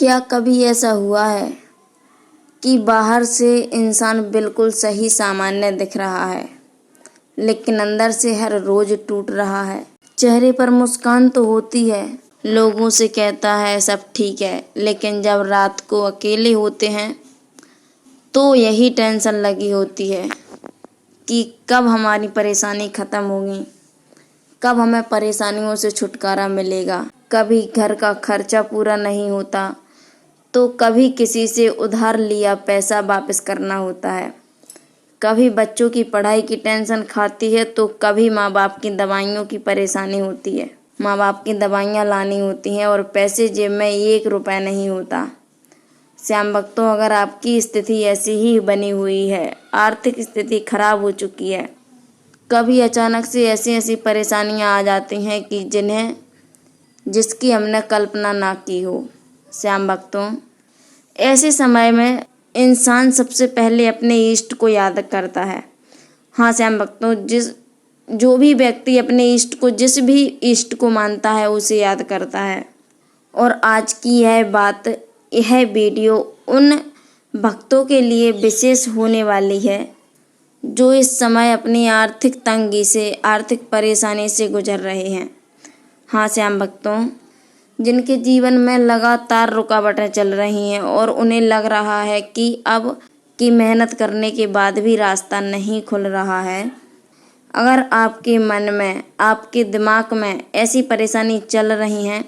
क्या कभी ऐसा हुआ है कि बाहर से इंसान बिल्कुल सही सामान्य दिख रहा है, लेकिन अंदर से हर रोज टूट रहा है। चेहरे पर मुस्कान तो होती है, लोगों से कहता है सब ठीक है, लेकिन जब रात को अकेले होते हैं तो यही टेंशन लगी होती है कि कब हमारी परेशानी खत्म होगी, कब हमें परेशानियों से छुटकारा मिलेगा। कभी घर का खर्चा पूरा नहीं होता तो कभी किसी से उधार लिया पैसा वापस करना होता है। कभी बच्चों की पढ़ाई की टेंशन खाती है तो कभी माँ बाप की दवाइयों की परेशानी होती है। माँ बाप की दवाइयाँ लानी होती हैं और पैसे जेब में 1 रुपया नहीं होता। श्याम भक्तों, अगर आपकी स्थिति ऐसी ही बनी हुई है, आर्थिक स्थिति खराब हो चुकी है, कभी अचानक से ऐसी ऐसी परेशानियाँ आ जाती हैं कि जिसकी हमने कल्पना ना की हो। श्याम भक्तों, ऐसे समय में इंसान सबसे पहले अपने इष्ट को याद करता है। हाँ श्याम भक्तों, जो भी व्यक्ति अपने इष्ट को जिस भी इष्ट को मानता है उसे याद करता है। और आज की यह वीडियो उन भक्तों के लिए विशेष होने वाली है जो इस समय अपनी आर्थिक तंगी से, आर्थिक परेशानी से गुजर रहे हैं। हाँ श्याम भक्तों, जिनके जीवन में लगातार रुकावटें चल रही हैं और उन्हें लग रहा है कि अब की मेहनत करने के बाद भी रास्ता नहीं खुल रहा है। अगर आपके मन में, आपके दिमाग में ऐसी परेशानी चल रही हैं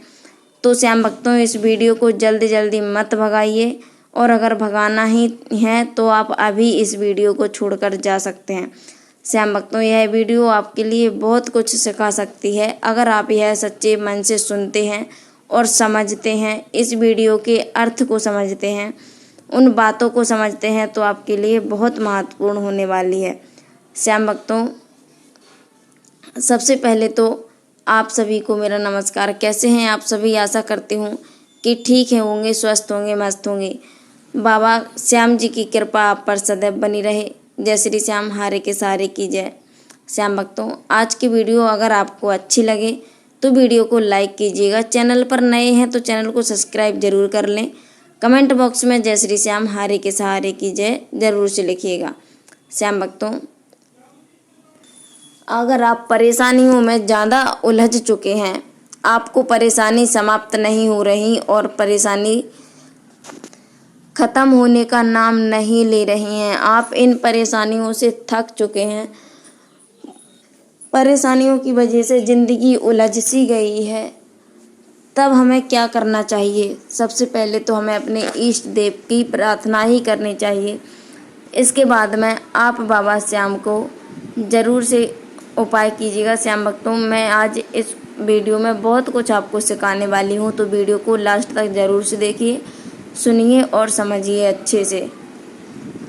तो श्याम भक्तों, इस वीडियो को जल्दी जल्दी मत भगाइए, और अगर भगाना ही है तो आप अभी इस वीडियो को छोड़कर जा सकते हैं। श्याम भक्तों, यह वीडियो आपके लिए बहुत कुछ सिखा सकती है। अगर आप यह सच्चे मन से सुनते हैं और समझते हैं, इस वीडियो के अर्थ को समझते हैं, उन बातों को समझते हैं, तो आपके लिए बहुत महत्वपूर्ण होने वाली है। श्याम भक्तों, सबसे पहले तो आप सभी को मेरा नमस्कार। कैसे हैं आप सभी? आशा करती हूँ कि ठीक है होंगे, स्वस्थ होंगे, मस्त होंगे। बाबा श्याम जी की कृपा आप पर सदैव बनी रहे। जय श्री श्याम, हारे के सहारे की जय। श्याम भक्तों, आज की वीडियो अगर आपको अच्छी लगे तो वीडियो को लाइक कीजिएगा। चैनल पर नए हैं तो चैनल को सब्सक्राइब जरूर कर लें। कमेंट बॉक्स में जय श्री श्याम, हारे के सहारे की जय जरूर से लिखिएगा। श्याम भक्तों, अगर आप परेशानियों में ज़्यादा उलझ चुके हैं, आपको परेशानी समाप्त नहीं हो रही और परेशानी ख़त्म होने का नाम नहीं ले रही हैं, आप इन परेशानियों से थक चुके हैं, परेशानियों की वजह से ज़िंदगी उलझ सी गई है, तब हमें क्या करना चाहिए? सबसे पहले तो हमें अपने इष्ट देव की प्रार्थना ही करनी चाहिए। इसके बाद में आप बाबा श्याम को ज़रूर से उपाय कीजिएगा। श्याम भक्तों, मैं आज इस वीडियो में बहुत कुछ आपको सिखाने वाली हूँ, तो वीडियो को लास्ट तक ज़रूर से देखिए, सुनिए और समझिए अच्छे से।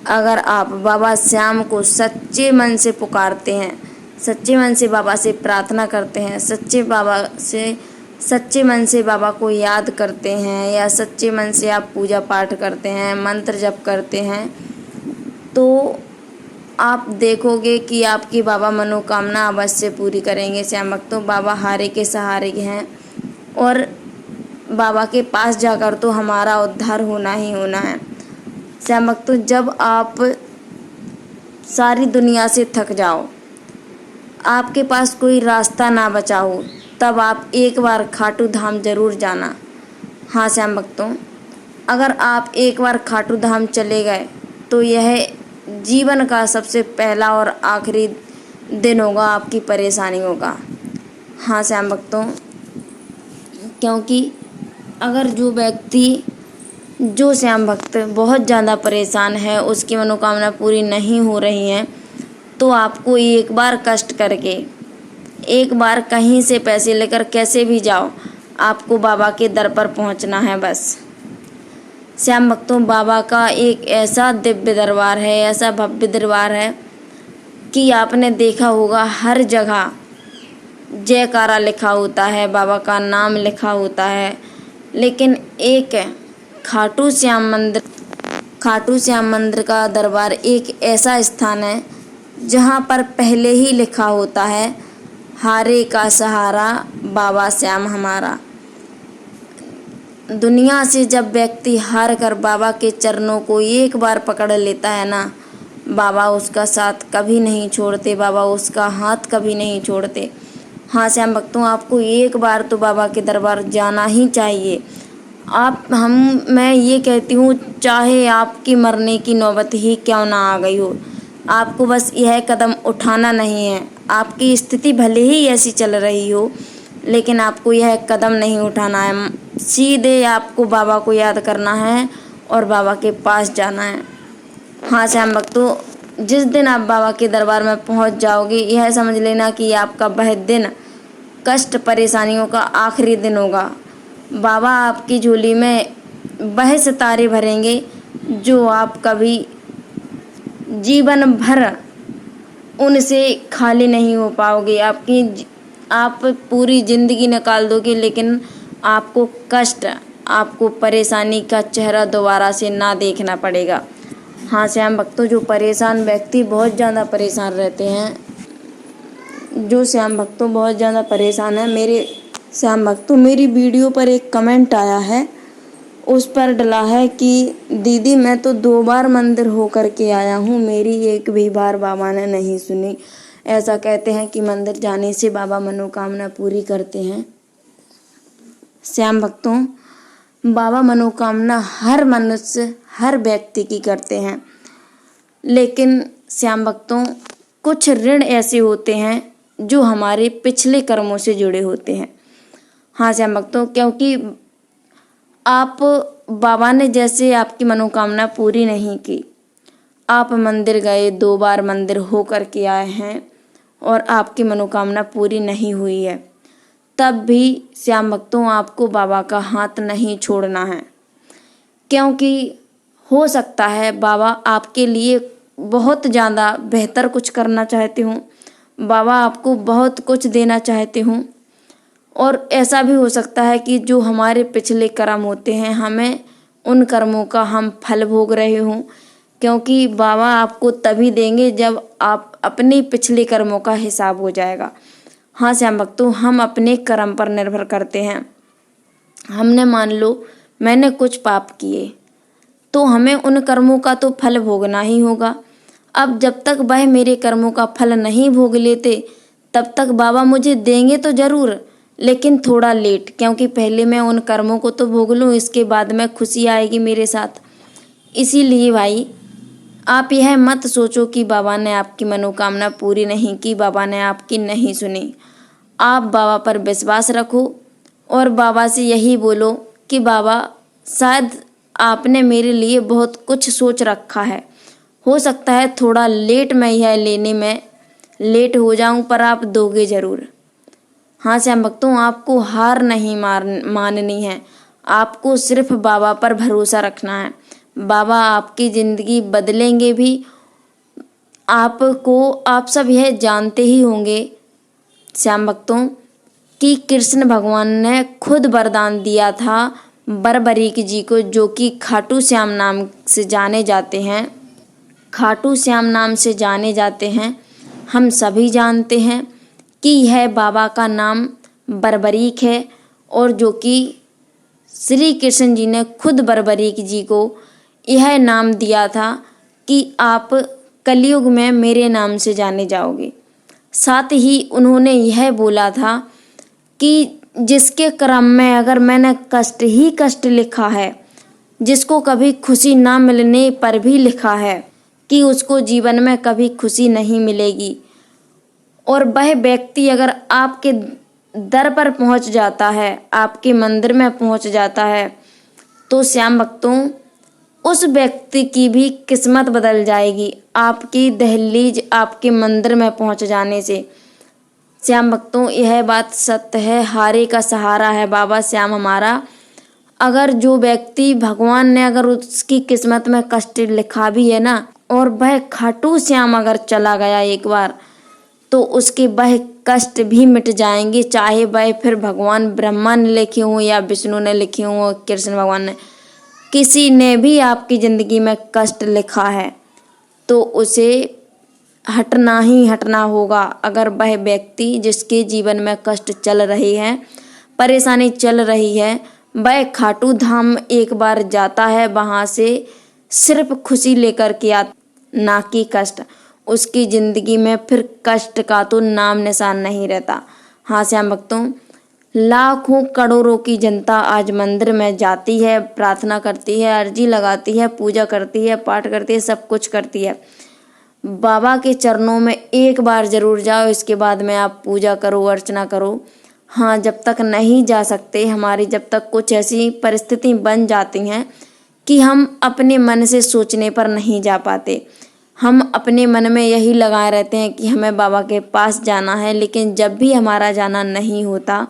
अगर आप बाबा श्याम को सच्चे मन से पुकारते हैं, सच्चे मन से बाबा से प्रार्थना करते हैं, सच्चे मन से बाबा को याद करते हैं, या सच्चे मन से आप पूजा पाठ करते हैं, मंत्र जप करते हैं, तो आप देखोगे कि आपकी बाबा मनोकामना अवश्य पूरी करेंगे। श्याम भक्तों, बाबा हारे के सहारे हैं और बाबा के पास जाकर तो हमारा उद्धार होना ही होना है। श्याम भक्तों, जब आप सारी दुनिया से थक जाओ, आपके पास कोई रास्ता ना बचा हो, तब आप एक बार खाटू धाम जरूर जाना। हाँ श्याम भक्तों, अगर आप एक बार खाटू धाम चले गए तो यह जीवन का सबसे पहला और आखिरी दिन होगा आपकी परेशानियों का। हाँ श्याम भक्तों, क्योंकि अगर जो श्याम भक्त बहुत ज़्यादा परेशान है, उसकी मनोकामना पूरी नहीं हो रही है, तो आपको एक बार कष्ट करके, एक बार कहीं से पैसे लेकर कैसे भी जाओ, आपको बाबा के दर पर पहुंचना है बस। श्याम भक्तों, बाबा का एक ऐसा दिव्य दरबार है, ऐसा भव्य दरबार है कि आपने देखा होगा हर जगह जयकारा लिखा होता है, बाबा का नाम लिखा होता है, लेकिन एक खाटू श्याम मंदिर का दरबार एक ऐसा स्थान है जहाँ पर पहले ही लिखा होता है, हारे का सहारा बाबा श्याम हमारा। दुनिया से जब व्यक्ति हार कर बाबा के चरणों को एक बार पकड़ लेता है ना, बाबा उसका साथ कभी नहीं छोड़ते, बाबा उसका हाथ कभी नहीं छोड़ते। हाँ श्याम भक्तों, आपको एक बार तो बाबा के दरबार जाना ही चाहिए। मैं ये कहती हूँ, चाहे आपकी मरने की नौबत ही क्यों ना आ गई हो, आपको बस यह कदम उठाना नहीं है। आपकी स्थिति भले ही ऐसी चल रही हो, लेकिन आपको यह कदम नहीं उठाना है। सीधे आपको बाबा को याद करना है और बाबा के पास जाना है। हाँ श्याम भक्तों, जिस दिन आप बाबा के दरबार में पहुंच जाओगे, यह समझ लेना कि आपका वह दिन कष्ट परेशानियों का आखिरी दिन होगा। बाबा आपकी झोली में वह सितारे भरेंगे जो आप कभी जीवन भर उनसे खाली नहीं हो पाओगे। आप पूरी ज़िंदगी निकाल दोगे, लेकिन आपको कष्ट, आपको परेशानी का चेहरा दोबारा से ना देखना पड़ेगा। हाँ श्याम भक्तों, जो परेशान व्यक्ति बहुत ज़्यादा परेशान रहते हैं, जो श्याम भक्तों बहुत ज़्यादा परेशान है, मेरे श्याम भक्तों मेरी वीडियो पर एक कमेंट आया है, उस पर डला है कि दीदी मैं तो 2 बार मंदिर होकर के आया हूँ, मेरी एक भी बार बाबा ने नहीं सुनी। ऐसा कहते हैं कि मंदिर जाने से बाबा मनोकामना पूरी करते हैं। श्याम भक्तों, बाबा मनोकामना हर मनुष्य, हर व्यक्ति की करते हैं, लेकिन श्याम भक्तों कुछ ऋण ऐसे होते हैं जो हमारे पिछले कर्मों से जुड़े होते हैं। हाँ श्याम भक्तों, क्योंकि आप बाबा ने जैसे आपकी मनोकामना पूरी नहीं की, आप मंदिर गए, 2 बार मंदिर हो कर के आए हैं और आपकी मनोकामना पूरी नहीं हुई है, तब भी श्याम भक्तों आपको बाबा का हाथ नहीं छोड़ना है। क्योंकि हो सकता है बाबा आपके लिए बहुत ज़्यादा बेहतर कुछ करना चाहते हों, बाबा आपको बहुत कुछ देना चाहते हों, और ऐसा भी हो सकता है कि जो हमारे पिछले कर्म होते हैं, हमें उन कर्मों का हम फल भोग रहे हों। क्योंकि बाबा आपको तभी देंगे जब आप अपने पिछले कर्मों का हिसाब हो जाएगा। हाँ श्याम भक्तों, हम अपने कर्म पर निर्भर करते हैं। हमने मान लो मैंने कुछ पाप किए, तो हमें उन कर्मों का तो फल भोगना ही होगा। अब जब तक वह मेरे कर्मों का फल नहीं भोग लेते, तब तक बाबा मुझे देंगे तो ज़रूर, लेकिन थोड़ा लेट, क्योंकि पहले मैं उन कर्मों को तो भोग लूँ, इसके बाद में खुशी आएगी मेरे साथ। इसीलिए भाई, आप यह मत सोचो कि बाबा ने आपकी मनोकामना पूरी नहीं की, बाबा ने आपकी नहीं सुनी। आप बाबा पर विश्वास रखो और बाबा से यही बोलो कि बाबा शायद आपने मेरे लिए बहुत कुछ सोच रखा है, हो सकता है थोड़ा लेट मैं यह लेने में लेट हो जाऊं, पर आप दोगे ज़रूर। हाँ श्याम भक्तों, आपको हार नहीं माननी है, आपको सिर्फ बाबा पर भरोसा रखना है। बाबा आपकी ज़िंदगी बदलेंगे भी। आप सब यह जानते ही होंगे श्याम भक्तों कि कृष्ण भगवान ने खुद वरदान दिया था बरबरीक जी को, जो कि खाटू श्याम नाम से जाने जाते हैं। खाटू श्याम नाम से जाने जाते हैं। हम सभी जानते हैं कि यह बाबा का नाम बरबरीक है, और जो कि श्री कृष्ण जी ने खुद बरबरीक जी को यह नाम दिया था कि आप कलयुग में मेरे नाम से जाने जाओगे। साथ ही उन्होंने यह बोला था कि जिसके कर्म में अगर मैंने कष्ट ही कष्ट लिखा है, जिसको कभी खुशी ना मिलने पर भी लिखा है कि उसको जीवन में कभी खुशी नहीं मिलेगी, और वह व्यक्ति अगर आपके दर पर पहुंच जाता है, आपके मंदिर में पहुंच जाता है, तो श्याम भक्तों उस व्यक्ति की भी किस्मत बदल जाएगी आपकी दहलीज, आपके मंदिर में पहुंच जाने से। श्याम भक्तों, यह बात सत्य है, हारे का सहारा है बाबा श्याम हमारा। अगर जो व्यक्ति भगवान ने अगर उसकी किस्मत में कष्ट लिखा भी है ना, और वह खाटू श्याम अगर चला गया एक बार, तो उसके वह कष्ट भी मिट जाएंगे, चाहे वह फिर भगवान ब्रह्मा ने लिखे हों या विष्णु ने लिखे हों, कृष्ण भगवान ने, किसी ने भी आपकी ज़िंदगी में कष्ट लिखा है तो उसे हटना ही हटना होगा। अगर वह व्यक्ति जिसके जीवन में कष्ट चल रही है, परेशानी चल रही है, वह खाटू धाम एक बार जाता है, वहां से सिर्फ खुशी लेकर के आता, ना कि कष्ट। उसकी जिंदगी में फिर कष्ट का तो नाम निशान नहीं रहता। हाँ श्याम भक्तों, लाखों करोड़ों की जनता आज मंदिर में जाती है, प्रार्थना करती है, अर्जी लगाती है, पूजा करती है, पाठ करती है, सब कुछ करती है। बाबा के चरणों में एक बार जरूर जाओ, इसके बाद में आप पूजा करो, अर्चना करो। हाँ, जब तक नहीं जा सकते, हमारी जब तक कुछ ऐसी परिस्थिति बन जाती हैं कि हम अपने मन से सोचने पर नहीं जा पाते, हम अपने मन में यही लगाए रहते हैं कि हमें बाबा के पास जाना है, लेकिन जब भी हमारा जाना नहीं होता,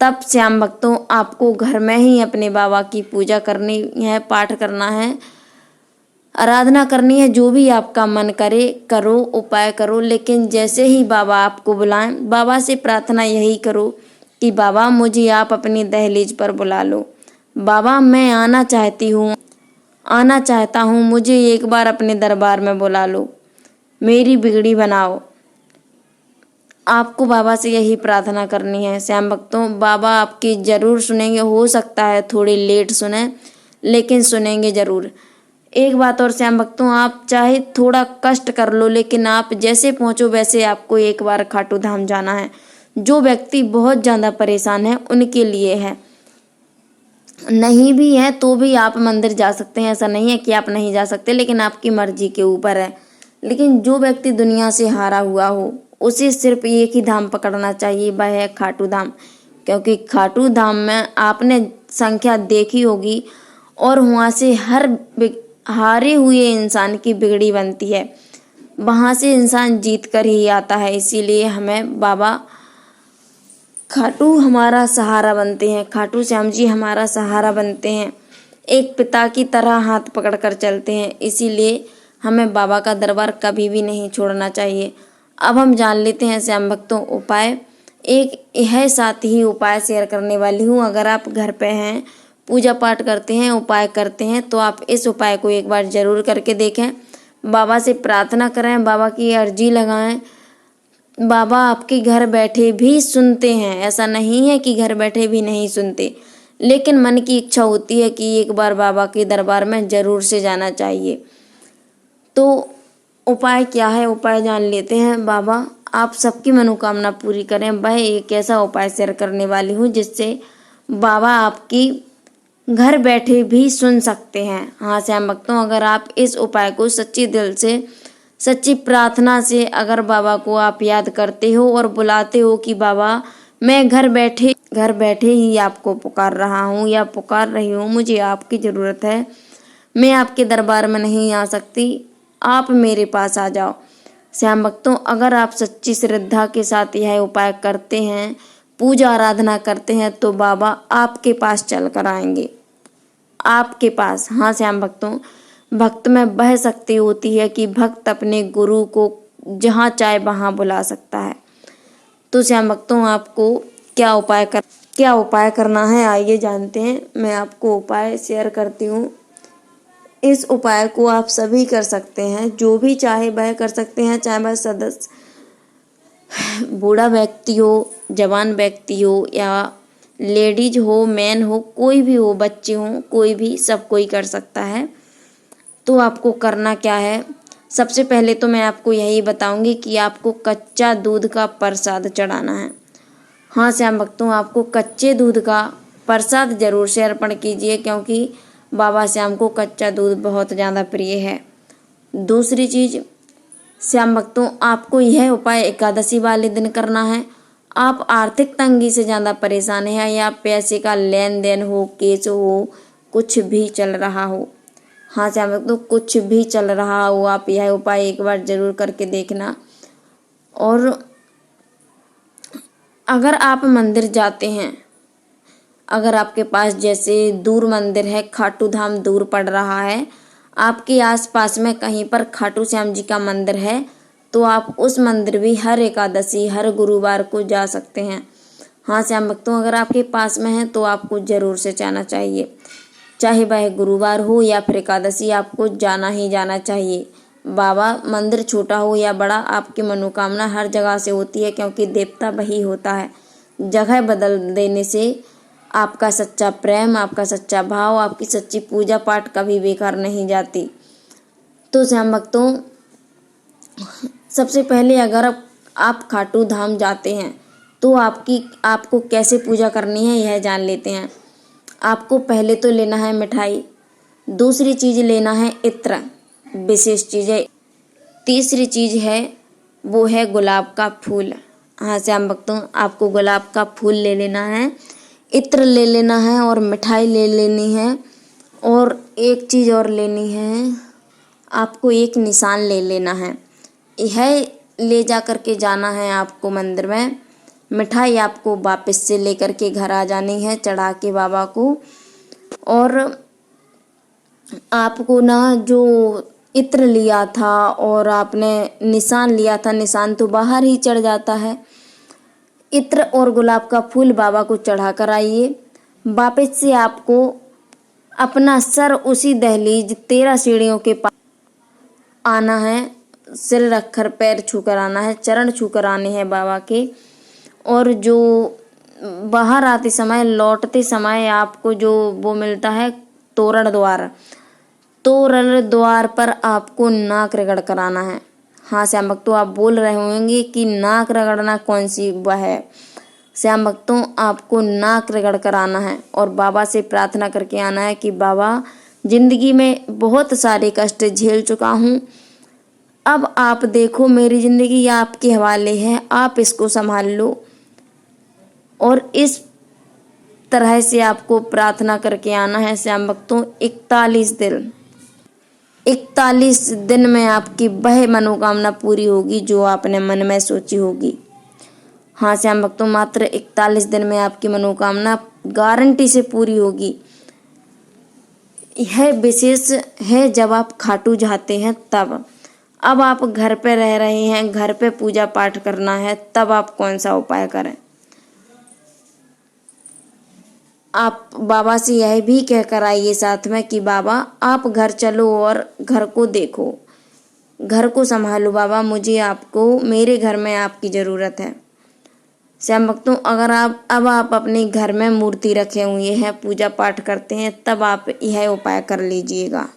तब श्याम भक्तों आपको घर में ही अपने बाबा की पूजा करनी है, पाठ करना है, आराधना करनी है। जो भी आपका मन करे करो, उपाय करो, लेकिन जैसे ही बाबा आपको बुलाएं, बाबा से प्रार्थना यही करो कि बाबा मुझे आप अपनी दहलीज पर बुला लो। बाबा मैं आना चाहता हूँ, मुझे एक बार अपने दरबार में बुला लो, मेरी बिगड़ी बनाओ। आपको बाबा से यही प्रार्थना करनी है श्याम भक्तों। बाबा आपकी जरूर सुनेंगे, हो सकता है थोड़ी लेट सुने, लेकिन सुनेंगे जरूर। एक बात और श्याम भक्तों, आप चाहे थोड़ा कष्ट कर लो, लेकिन आप जैसे पहुंचो वैसे आपको एक बार खाटू धाम जाना है। जो व्यक्ति बहुत ज़्यादा परेशान है उनके लिए है, नहीं भी है तो भी आप मंदिर जा सकते हैं, ऐसा नहीं है कि आप नहीं जा सकते, लेकिन आपकी मर्जी के ऊपर है। लेकिन जो व्यक्ति दुनिया से हारा हुआ हो, उसे सिर्फ एक ही धाम पकड़ना चाहिए, वह है खाटू धाम। क्योंकि खाटू धाम में आपने संख्या देखी होगी, और वहाँ से हर हारे हुए इंसान की बिगड़ी बनती है, वहाँ से इंसान जीत कर ही आता है। इसीलिए हमें बाबा खाटू हमारा सहारा बनते हैं, खाटू श्याम जी हमारा सहारा बनते हैं, एक पिता की तरह हाथ पकड़कर चलते हैं। इसीलिए हमें बाबा का दरबार कभी भी नहीं छोड़ना चाहिए। अब हम जान लेते हैं श्याम भक्तों उपाय। एक यह साथ ही उपाय शेयर करने वाली हूँ। अगर आप घर पे हैं, पूजा पाठ करते हैं, उपाय करते हैं, तो आप इस उपाय को एक बार जरूर करके देखें। बाबा से प्रार्थना करें, बाबा की अर्जी लगाएं। बाबा आपके घर बैठे भी सुनते हैं, ऐसा नहीं है कि घर बैठे भी नहीं सुनते, लेकिन मन की इच्छा होती है कि एक बार बाबा के दरबार में जरूर से जाना चाहिए। तो उपाय क्या है, उपाय जान लेते हैं। बाबा आप सबकी मनोकामना पूरी करें, वह एक ऐसा उपाय शेयर करने वाली हूँ जिससे बाबा आपकी घर बैठे भी सुन सकते हैं। हाँ श्याम भक्तों, अगर आप इस उपाय को सच्चे दिल से, सच्ची प्रार्थना से अगर बाबा को आप याद करते हो और बुलाते हो कि बाबा मैं घर बैठे ही आपको पुकार रहा हूँ या पुकार रही हूँ, मुझे आपकी ज़रूरत है, मैं आपके दरबार में नहीं आ सकती, आप मेरे पास आ जाओ। श्याम भक्तों, अगर आप सच्ची श्रद्धा के साथ यह उपाय करते हैं, पूजा आराधना करते हैं, तो बाबा आपके पास चल कर आएंगे, आपके पास। हाँ श्याम भक्तों, भक्त में वह शक्ति होती है कि भक्त अपने गुरु को जहाँ चाहे वहाँ बुला सकता है। तो श्याम भक्तों, आपको क्या उपाय करना है, आइए जानते हैं। मैं आपको उपाय शेयर करती हूँ। इस उपाय को आप सभी कर सकते हैं, जो भी चाहे वह कर सकते हैं, चाहे वह सदस्य बूढ़ा व्यक्ति हो, जवान व्यक्ति हो, या लेडीज हो, मैन हो, कोई भी हो, बच्चे हो, कोई भी, सब कोई कर सकता है। तो आपको करना क्या है, सबसे पहले तो मैं आपको यही बताऊंगी कि आपको कच्चा दूध का प्रसाद चढ़ाना है। हाँ श्याम भक्तों, आपको कच्चे दूध का प्रसाद जरूर से अर्पण कीजिए, क्योंकि बाबा श्याम को कच्चा दूध बहुत ज़्यादा प्रिय है। दूसरी चीज़ श्याम भक्तों, आपको यह उपाय एकादशी वाले दिन करना है। आप आर्थिक तंगी से ज़्यादा परेशान हैं, या पैसे का लेन देन हो, केस हो, कुछ भी चल रहा हो, हाँ श्याम भक्तों कुछ भी चल रहा हो, आप यह उपाय एक बार जरूर करके देखना। और अगर आप मंदिर जाते हैं, अगर आपके पास जैसे दूर मंदिर है, खाटू धाम दूर पड़ रहा है, आपके आसपास में कहीं पर खाटू श्याम जी का मंदिर है, तो आप उस मंदिर भी हर एकादशी, हर गुरुवार को जा सकते हैं। हाँ श्याम भक्तों, अगर आपके पास में है तो आपको जरूर से जाना चाहिए, चाहे वह गुरुवार हो या फिर एकादशी, आपको जाना ही जाना चाहिए। बाबा मंदिर छोटा हो या बड़ा, आपकी मनोकामना हर जगह से होती है, क्योंकि देवता वही होता है। जगह बदल देने से आपका सच्चा प्रेम, आपका सच्चा भाव, आपकी सच्ची पूजा पाठ कभी बेकार नहीं जाती। तो श्याम भक्तों, सबसे पहले अगर आप खाटू धाम जाते हैं तो आपको कैसे पूजा करनी है यह जान लेते हैं। आपको पहले तो लेना है मिठाई, दूसरी चीज़ लेना है इत्र, विशेष चीज़ है, तीसरी चीज़ है वो है गुलाब का फूल। हाँ श्याम भक्तों, आपको गुलाब का फूल ले लेना है, इत्र ले लेना है और मिठाई ले लेनी है। और एक चीज़ और लेनी है, आपको एक निशान ले लेना है। यह ले जा कर के जाना है आपको मंदिर में। मिठाई आपको वापस से लेकर के घर आ जानी है चढ़ा के बाबा को। और आपको ना जो इत्र लिया था और आपने निशान लिया था, निशान तो बाहर ही चढ़ जाता है। इत्र और गुलाब का फूल बाबा को चढ़ा कर आइए। वापस से आपको अपना सर उसी दहलीज 13 सीढ़ियों के पास आना है, सिर रखकर पैर छूकर आना है, चरण छूकर आने हैं बाबा के। और जो बाहर आते समय, लौटते समय आपको जो वो मिलता है तोरण द्वार, तोरण द्वार पर आपको नाक रगड़ कर आना है। हाँ श्याम भक्तों, आप बोल रहे होंगे कि नाक रगड़ना कौन सी वह है। श्याम भक्तों, आपको नाक रगड़ कर आना है और बाबा से प्रार्थना करके आना है कि बाबा, जिंदगी में बहुत सारे कष्ट झेल चुका हूँ, अब आप देखो मेरी जिंदगी आपके हवाले है, आप इसको संभाल लो। और इस तरह से आपको प्रार्थना करके आना है श्याम भक्तों। 41 दिन में आपकी वह मनोकामना पूरी होगी जो आपने मन में सोची होगी। हाँ श्याम भक्तों, मात्र 41 दिन में आपकी मनोकामना गारंटी से पूरी होगी। यह विशेष है जब आप खाटू जाते हैं तब। अब आप घर पे रह रहे हैं, घर पे पूजा पाठ करना है, तब आप कौन सा उपाय करें। आप बाबा से यह भी कह कर आइए साथ में कि बाबा आप घर चलो और घर को देखो, घर को संभालो बाबा, मुझे आपको, मेरे घर में आपकी ज़रूरत है। श्याम भक्तों, अगर आप अपने घर में मूर्ति रखे हुए हैं, पूजा पाठ करते हैं, तब आप यह उपाय कर लीजिएगा।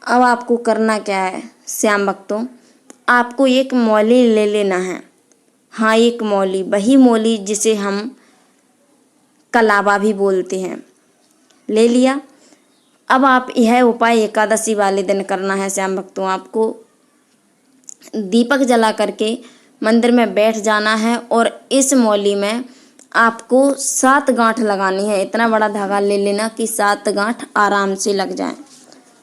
अब आपको करना क्या है श्याम भक्तों, आपको एक मौली ले लेना है। हाँ, एक मौली, वही मौली जिसे हम कलावा भी बोलते हैं, ले लिया। अब आप यह उपाय एकादशी वाले दिन करना है श्याम भक्तों। आपको दीपक जला करके मंदिर में बैठ जाना है और इस मौली में आपको 7 गांठ लगानी है। इतना बड़ा धागा ले लेना कि 7 गांठ आराम से लग जाएं,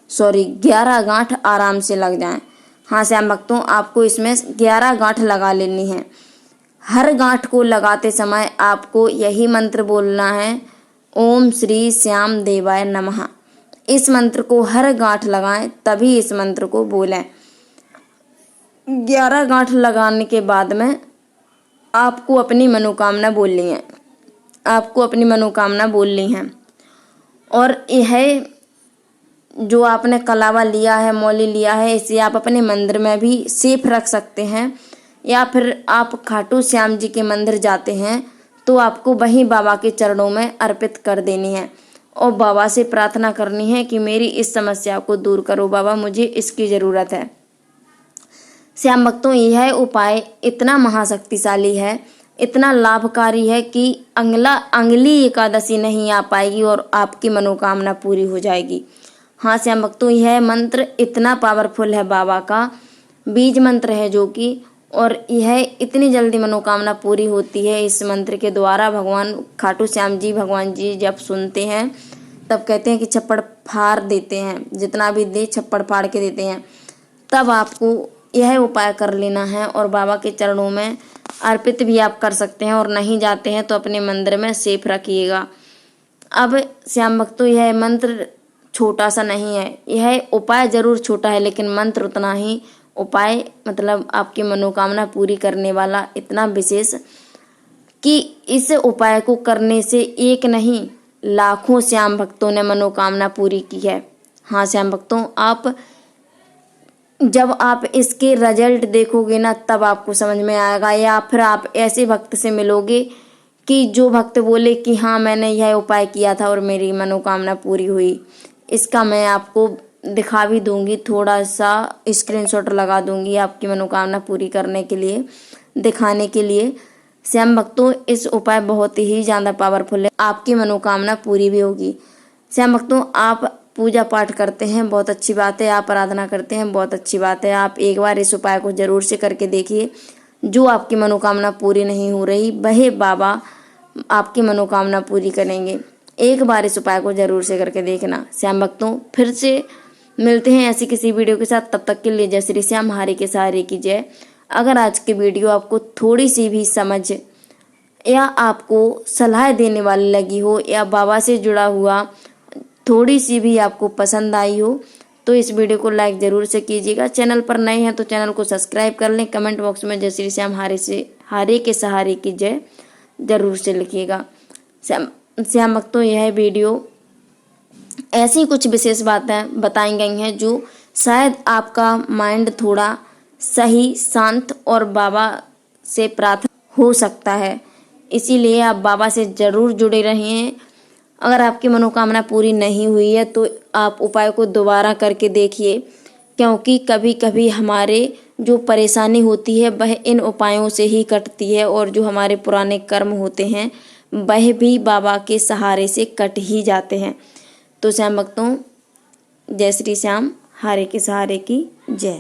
11 गांठ आराम से लग जाएं। हाँ श्याम भक्तों, आपको इसमें 11 गांठ लगा लेनी है। हर गांठ को लगाते समय आपको यही मंत्र बोलना है, ओम श्री श्याम देवाय नमः। इस मंत्र को हर गांठ लगाएं, तभी इस मंत्र को बोलें। 11 गांठ लगाने के बाद में आपको अपनी मनोकामना बोलनी है, आपको अपनी मनोकामना बोलनी है। और यह जो आपने कलावा लिया है, मौली लिया है, इसे आप अपने मंदिर में भी सेफ रख सकते हैं, या फिर आप खाटू श्याम जी के मंदिर जाते हैं तो आपको वहीं बाबा के चरणों में अर्पित कर देनी है और बाबा से प्रार्थना करनी है कि मेरी इस समस्या को दूर करो बाबा, मुझे इसकी ज़रूरत है। श्याम भक्तों, यह उपाय इतना महाशक्तिशाली है, इतना लाभकारी है कि अगली एकादशी नहीं आ पाएगी और आपकी मनोकामना पूरी हो जाएगी। हाँ श्याम भक्तों, यह मंत्र इतना पावरफुल है, बाबा का बीज मंत्र है जो कि, और यह इतनी जल्दी मनोकामना पूरी होती है इस मंत्र के द्वारा। भगवान खाटू श्याम जी, भगवान जी जब सुनते हैं तब कहते हैं कि छप्पड़ फाड़ देते हैं, जितना भी दे छप्पड़ फाड़ के देते हैं। तब आपको यह उपाय कर लेना है और बाबा के चरणों में अर्पित भी आप कर सकते हैं, और नहीं जाते हैं तो अपने मंदिर में सेफ रखिएगा। अब श्याम भक्तों, यह मंत्र छोटा सा नहीं है, यह उपाय जरूर छोटा है लेकिन मंत्र उतना ही, उपाय मतलब आपकी मनोकामना पूरी करने वाला, इतना विशेष कि इस उपाय को करने से एक नहीं लाखों श्याम भक्तों ने मनोकामना पूरी की है। हाँ श्याम भक्तों, आप जब आप इसके रिजल्ट देखोगे ना, तब आपको समझ में आएगा, या फिर आप ऐसे भक्त से मिलोगे कि जो भक्त बोले कि हाँ मैंने यह उपाय किया था और मेरी मनोकामना पूरी हुई। इसका मैं आपको दिखा भी दूंगी, थोड़ा सा स्क्रीनशॉट लगा दूंगी आपकी मनोकामना पूरी करने के लिए, दिखाने के लिए। श्याम भक्तों, इस उपाय बहुत ही ज़्यादा पावरफुल है, आपकी मनोकामना पूरी भी होगी। श्याम भक्तों, आप पूजा पाठ करते हैं, बहुत अच्छी बात है। आप आराधना करते हैं, बहुत अच्छी बात है। आप एक बार इस उपाय को जरूर से करके देखिए। जो आपकी मनोकामना पूरी नहीं हो रही, वह बाबा आपकी मनोकामना पूरी करेंगे। एक बार इस उपाय को जरूर से करके देखना। श्याम भक्तों, फिर से मिलते हैं ऐसी किसी वीडियो के साथ। तब तक के लिए जय श्री श्याम, हरे के सहारे की जय। अगर आज की वीडियो आपको थोड़ी सी भी समझ या आपको सलाह देने वाली लगी हो, या बाबा से जुड़ा हुआ थोड़ी सी भी आपको पसंद आई हो, तो इस वीडियो को लाइक जरूर से कीजिएगा। चैनल पर नए हैं तो चैनल को सब्सक्राइब कर लें। कमेंट बॉक्स में जय श्री श्याम, हरे के सहारे की जय जरूर से लिखिएगा। श्याम भक्तों, यह वीडियो ऐसी कुछ विशेष बातें बताई गई हैं जो शायद आपका माइंड थोड़ा सही, शांत और बाबा से प्रार्थना हो सकता है। इसीलिए आप बाबा से जरूर जुड़े रहें। अगर आपकी मनोकामना पूरी नहीं हुई है तो आप उपाय को दोबारा करके देखिए, क्योंकि कभी कभी हमारे जो परेशानी होती है वह इन उपायों से ही कटती है, और जो हमारे पुराने कर्म होते हैं वह भी बाबा के सहारे से कट ही जाते हैं। तो श्याम भक्तों, जय श्री श्याम, हरे के सहारे की जय।